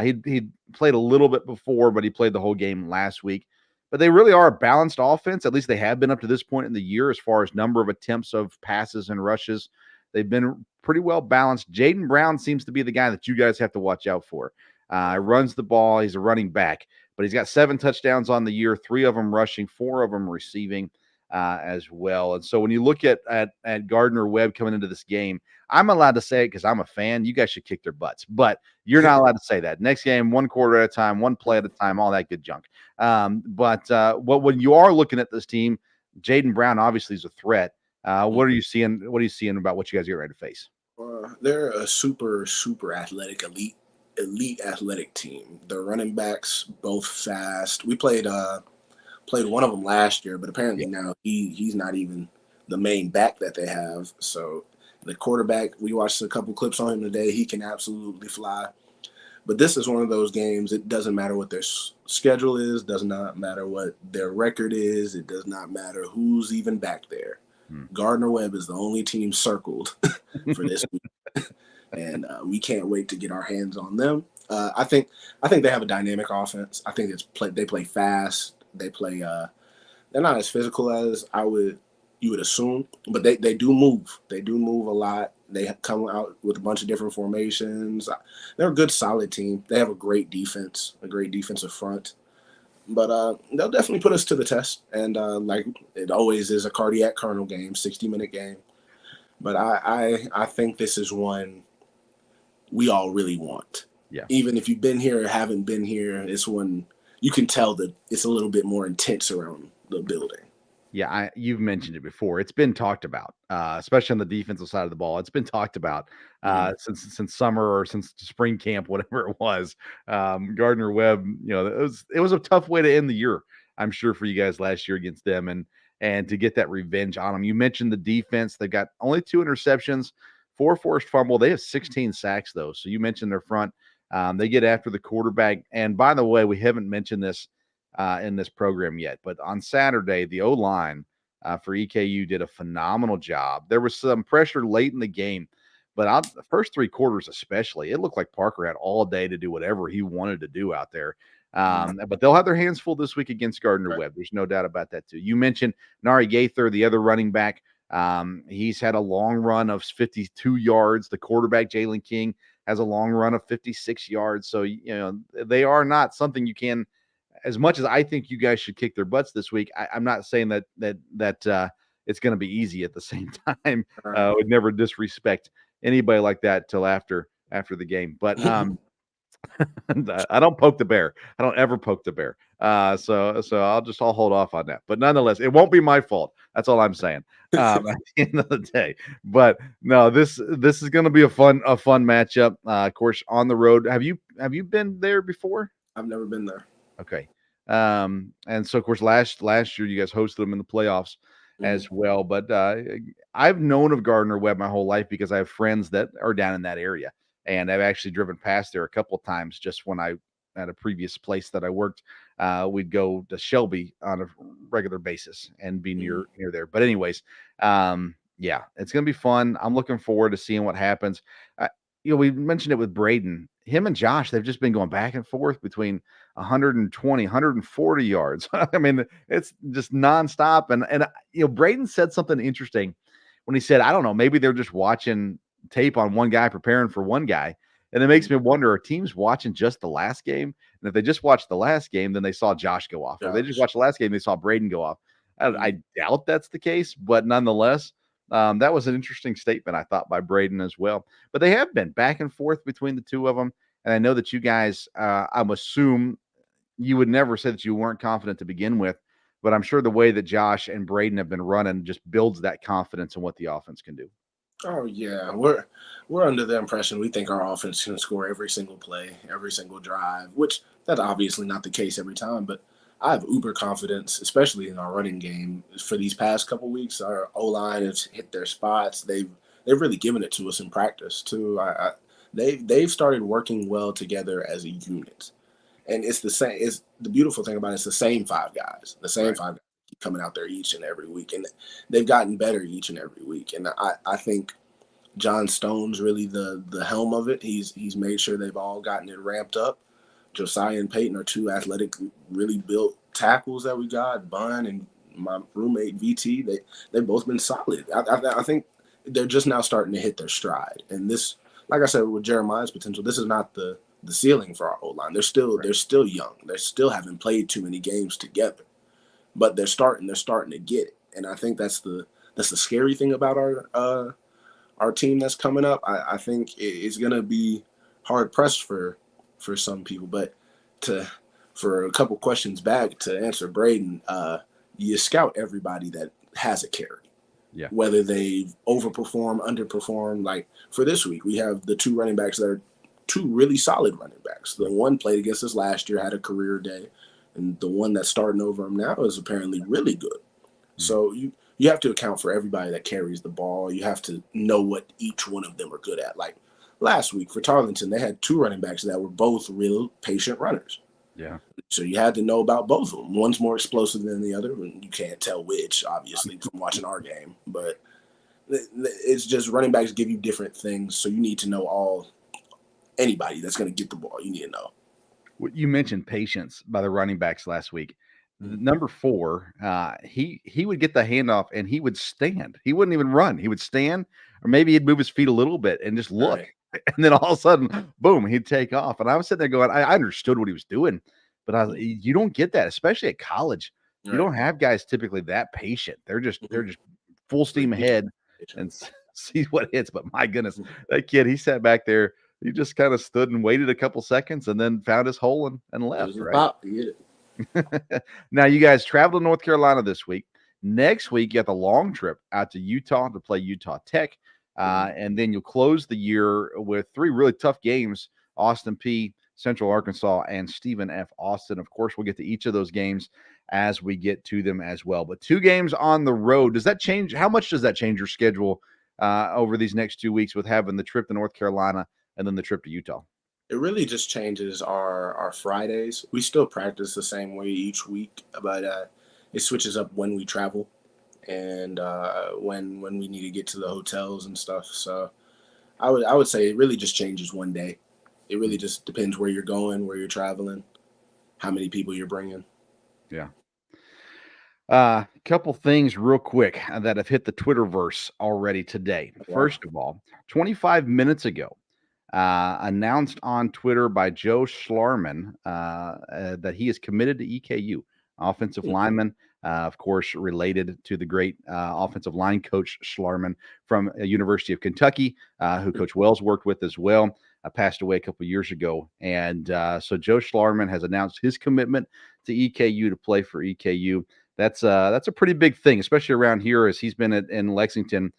He played a little bit before, but he played the whole game last week. But they really are a balanced offense. At least they have been up to this point in the year as far as number of attempts of passes and rushes. They've been pretty well balanced. Jaden Brown seems to be the guy that you guys have to watch out for. Runs the ball. He's a running back, but he's got 7 touchdowns on the year, 3 of them rushing, 4 of them receiving as well. And so when you look at Gardner-Webb coming into this game, I'm allowed to say it because I'm a fan. You guys should kick their butts, but you're not allowed to say that. Next game, 1 quarter at a time, 1 play at a time, all that good junk. When you are looking at this team, Jaden Brown obviously is a threat. What are you seeing? What are you seeing about what you guys get ready to face? They're a super athletic, elite athletic team. Their running backs both fast. We played one of them last year, but apparently now he's not even the main back that they have. So the quarterback, we watched a couple clips on him today. He can absolutely fly. But this is one of those games. It doesn't matter what their schedule is. Does not matter what their record is. It does not matter who's even back there. Gardner-Webb is the only team circled for this week, and we can't wait to get our hands on them. I think they have a dynamic offense. I think they play fast. They play. They're not as physical as you would assume, but they do move. They do move a lot. They come out with a bunch of different formations. They're a good, solid team. They have a great defense, a great defensive front. But they'll definitely put us to the test. And like it always is, a cardiac kernel game, 60-minute game. But I think this is one we all really want. Yeah. Even if you've been here or haven't been here, it's one you can tell that it's a little bit more intense around the building. Yeah, you've mentioned it before. It's been talked about, especially on the defensive side of the ball. It's been talked about since summer or since spring camp, whatever it was. Gardner-Webb, it was a tough way to end the year, I'm sure, for you guys last year against them, and to get that revenge on them. You mentioned the defense; they've got only 2 interceptions, 4 forced fumble. They have 16 sacks though. So you mentioned their front. They get after the quarterback. And by the way, we haven't mentioned this in this program yet, but on Saturday, the O-line for EKU did a phenomenal job. There was some pressure late in the game, but the first 3 quarters especially, it looked like Parker had all day to do whatever he wanted to do out there. But they'll have their hands full this week against Gardner-Webb. There's no doubt about that too. You mentioned Nari Gaither, the other running back. He's had a long run of 52 yards. The quarterback, Jalen King, has a long run of 56 yards. So, they are not something you can, as much as I think you guys should kick their butts this week, I'm not saying that it's going to be easy at the same time. Would never disrespect anybody like that till after the game. But I don't poke the bear. I don't ever poke the bear. So I'll hold off on that. But nonetheless, it won't be my fault. That's all I'm saying. At the end of the day. But no, this is going to be a fun matchup. Of course, on the road. Have you been there before? I've never been there. Okay. And so of course last year you guys hosted them in the playoffs as well. But I've known of Gardner-Webb my whole life because I have friends that are down in that area, and I've actually driven past there a couple of times just when I at a previous place that I worked. We'd go to Shelby on a regular basis and be near there. But anyways, yeah, it's gonna be fun. I'm looking forward to seeing what happens. We mentioned it with Braden. Him and Josh, they've just been going back and forth between 120, 140 yards. I mean, it's just nonstop. And Braden said something interesting when he said, I don't know, maybe they're just watching tape on one guy preparing for one guy. And it makes me wonder, are teams watching just the last game? And if they just watched the last game, then they saw Josh go off. Or if they just watched the last game, they saw Braden go off. I doubt that's the case, but nonetheless, that was an interesting statement, I thought, by Braden as well. But they have been back and forth between the two of them. And I know that you guys, I'm assume you would never say that you weren't confident to begin with, but I'm sure the way that Josh and Braden have been running just builds that confidence in what the offense can do. Oh yeah, we're under the impression we think our offense can score every single play, every single drive, which that's obviously not the case every time, but I have uber confidence, especially in our running game. For these past couple weeks, our O-line has hit their spots. They've really given it to us in practice too. they've started working well together as a unit. And it's the same. It's the beautiful thing about it, it's the same five guys. The same five guys keep coming out there each and every week, and they've gotten better each and every week. And I think John Stone's really the helm of it. He's made sure they've all gotten it ramped up. Josiah and Peyton are two athletic, really built tackles that we got. Bun and my roommate VT, they've both been solid. I think they're just now starting to hit their stride. And this, like I said, with Jeremiah's potential, this is not the ceiling for our O-line. They're still young. They still haven't played too many games together, but they're starting to get it. And I think that's the scary thing about our team that's coming up. I think it's gonna be hard pressed for some people, but for a couple questions back to answer Braden, you scout everybody that has a carry. Yeah. Whether they overperform, underperform. Like for this week, we have the two running backs that are two really solid running backs. The one played against us last year, had a career day, and the one that's starting over him now is apparently really good. Mm-hmm. So you have to account for everybody that carries the ball. You have to know what each one of them are good at. Like last week for Tarleton, they had two running backs that were both real patient runners. Yeah. So you had to know about both of them. One's more explosive than the other, and you can't tell which, obviously, from watching our game. But it's just running backs give you different things, so you need to know anybody that's going to get the ball. You need to know. You mentioned patience by the running backs last week. Number 4, he would get the handoff and he would stand. He wouldn't even run. He would stand, or maybe he'd move his feet a little bit and just look. Right. And then all of a sudden, boom, he'd take off. And I was sitting there going, I understood what he was doing, but you don't get that, especially at college. Right. You don't have guys typically that patient. They're just full steam ahead and see what hits. But my goodness, that kid, he sat back there. He just kind of stood and waited a couple seconds and then found his hole and left. Right. Now, you guys travel to North Carolina this week. Next week, you got the long trip out to Utah to play Utah Tech. And then you'll close the year with 3 really tough games: Austin P, Central Arkansas, and Stephen F. Austin. Of course, we'll get to each of those games as we get to them as well. But 2 games on the road, does that change? How much does that change your schedule over these next 2 weeks with having the trip to North Carolina and then the trip to Utah? It really just changes our Fridays. We still practice the same way each week, but it switches up when we travel and when we need to get to the hotels and stuff. So I would say it really just changes one day. It really just depends where you're going, where you're traveling, how many people you're bringing. Yeah. Couple things real quick that have hit the Twitterverse already today. Wow. First of all, 25 minutes ago, announced on Twitter by Joe Schlarman that he is committed to EKU, offensive lineman, of course, related to the great offensive line coach Schlarman from University of Kentucky, who Coach Wells worked with as well. Passed away a couple of years ago. And so Joe Schlarman has announced his commitment to EKU to play for EKU. That's a pretty big thing, especially around here, as he's been in Lexington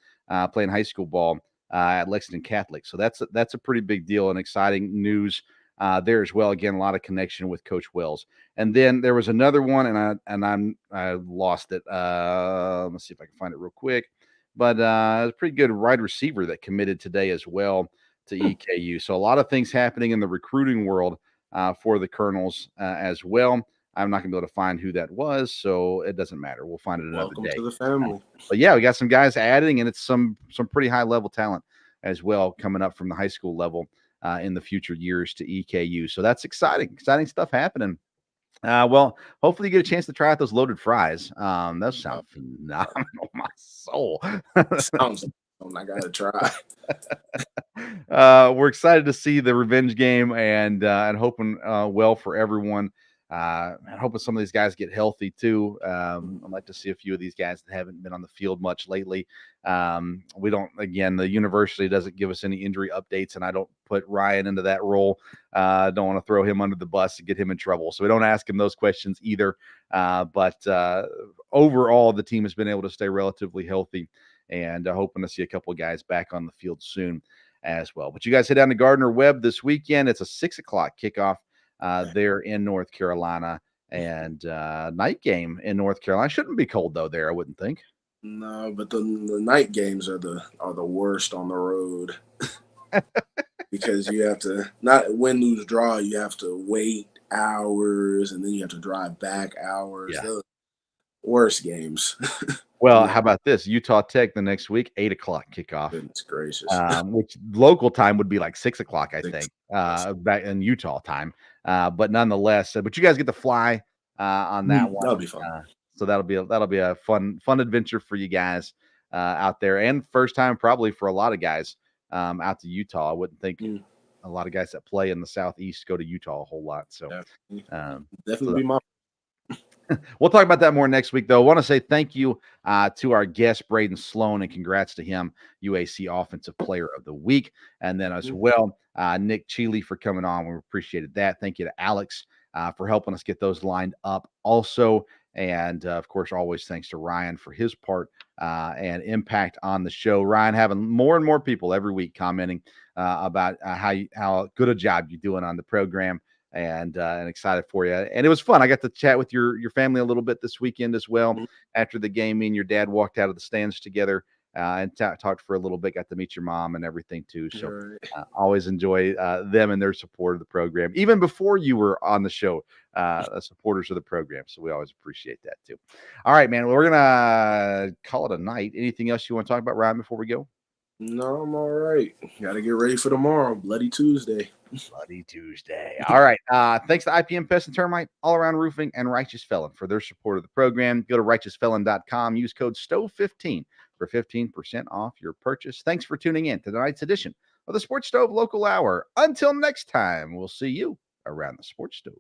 playing high school ball at Lexington Catholic. So that's a pretty big deal and exciting news there as well. Again, a lot of connection with Coach Wells. And then there was another one, and I lost it. Let's see if I can find it real quick. But it's a pretty good wide receiver that committed today as well to EKU. So a lot of things happening in the recruiting world for the Colonels as well. I'm not going to be able to find who that was, so it doesn't matter. We'll find it another Welcome day. To the family. But yeah, we got some guys adding, and it's some pretty high level talent as well coming up from the high school level in the future years to EKU. So that's exciting stuff happening. Well, hopefully you get a chance to try out those loaded fries. Those sound phenomenal, my soul. Sounds I gotta try. We're excited to see the revenge game and hoping well for everyone. And hoping some of these guys get healthy too. I'd like to see a few of these guys that haven't been on the field much lately. The university doesn't give us any injury updates, and I don't put Ryan into that role. Don't want to throw him under the bus and get him in trouble. So we don't ask him those questions either. But overall, the team has been able to stay relatively healthy, and hoping to see a couple of guys back on the field soon as well. But you guys head down to Gardner-Webb this weekend. It's a 6:00 kickoff there in North Carolina, and night game in North Carolina. Shouldn't be cold though there, I wouldn't think. No, but the night games are the worst on the road. because you have to not win, lose, draw. You have to wait hours, and then you have to drive back hours. Yeah. Those worst games. Well, Yeah, how about this? Utah Tech the next week, 8 o'clock kickoff, goodness gracious. which local time would be like 6 o'clock, I Six. think, back in Utah time. But nonetheless, but you guys get to fly on that one. That'll be fun. So that'll be a fun adventure for you guys out there, and first time probably for a lot of guys out to Utah. I wouldn't think a lot of guys that play in the Southeast go to Utah a whole lot. So, Definitely so be my. we'll talk about that more next week, though. I want to say thank you to our guest, Braden Sloan, and congrats to him, UAC Offensive Player of the Week. And then as well, Nick Cheeley for coming on. We appreciated that. Thank you to Alex for helping us get those lined up also. And, of course, always thanks to Ryan for his part and impact on the show. Ryan, having more and more people every week commenting about how good a job you're doing on the program. And excited for you. And it was fun. I got to chat with your family a little bit this weekend as well. After the game, me and your dad walked out of the stands together and talked for a little bit. Got to meet your mom and everything too. So always enjoy them and their support of the program, even before you were on the show. Supporters of the program. So we always appreciate that too. All right, man. Well, we're gonna call it a night. Anything else you want to talk about, Ryan, before we go? No, I'm all right. Got to get ready for tomorrow. Bloody Tuesday. Bloody Tuesday. All right. Thanks to IPM Pest and Termite, All Around Roofing, and Righteous Felon for their support of the program. Go to righteousfelon.com. Use code STOVE15 for 15% off your purchase. Thanks for tuning in to tonight's edition of the Sports Stove Local Hour. Until next time, we'll see you around the Sports Stove.